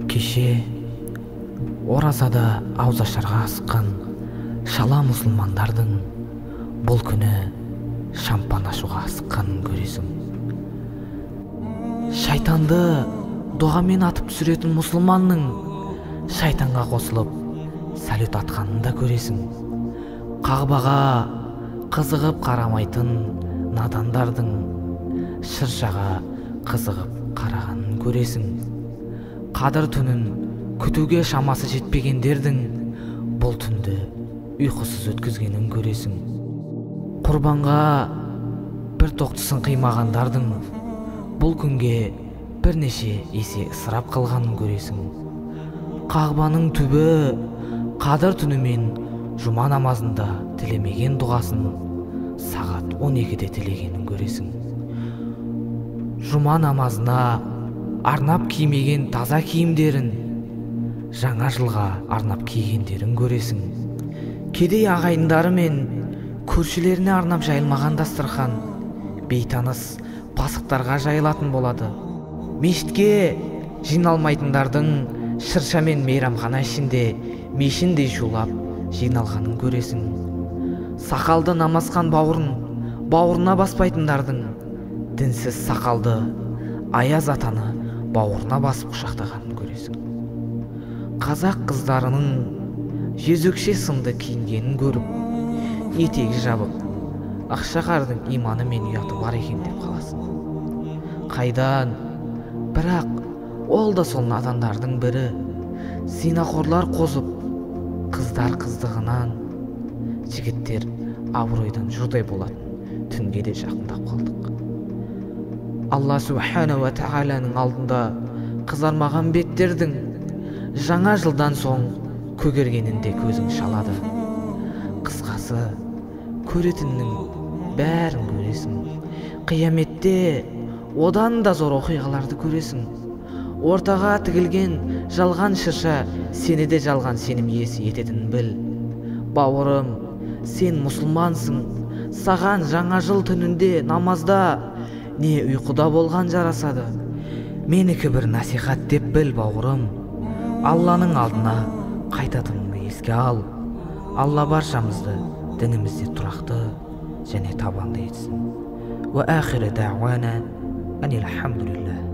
Кеше оразада аузашарға асыққан шала мұсылмандардың бұл күні шампан ашуға асыққанын көресің. Шайтанды дұғамен атып түсіретін мұсылманның шайтанға қосылып сәлют атқанын да көресің. Қағбаға қызығып қарамайтын надандардың шыршаға қызығып қарағанын көресің. Қадыр түнін күтуге шамасы жетпегендердің бұл түнді ұйқысыз өткізгенін көресің. Құрбанға бір тоқтысын қимағандардың бұл күнге бірнеше есе ысырап қылғанын көресің. Қағбаның түбі Қадыр түні мен жұма намазында тілемеген дұғасын сағат 12-де тілегенін көресің. Жұма намазына арнап кимеген таза киімдерін жаңа жылға арнап кигендерін көресің. Кедей ағайындары мен көршілеріне арнап жайылмаған дастархан бейтаныс пасықтарға жайылатын болады. Мешітке жиналмайтындардың шырша мен мейрамхана ішінде мешіндей шулап жиналғанын көресің. Сақалды намазхан бауырына баспайтындардың дінсіз сақалды аяз атаны бауырына басып құшақтағанын көресің. Қазақ қыздарының жезөкше сынды киінгенін көріп, етегі жабық, ақшақардың иманы мен ұяты бар екен деп қаласың. Қайдан? Бірақ ол да сол надандардың бірі. Зинақорлар қозып, қыздар қыздығынан, жігіттер абыройдан жұрдай болатын түнге де жақындап қалдық. Алла субхана ва тағаланың алдында қызармаған беттердің жаңа жылдан соң көгергенінде көзің шалады. Қысқасы, көретіннің бәрін көресің. Қияметте одан да зор оқиғаларды көресің. Ортаға тігілген жалған шырша сені де жалған сенім иесі ететінін біл. Бауырым, сен мұсылмансың. Саған жаңа жыл түнінде намазда не ұйқыда болған жарасады. Менікі бір насихат деп біл, бауырым. Алланың алдына қайтатыныңды еске ал. Алла баршамызды дінімізде тұрақты және табанды етсін. Ва ахири дa'wana анил хамдулилlah.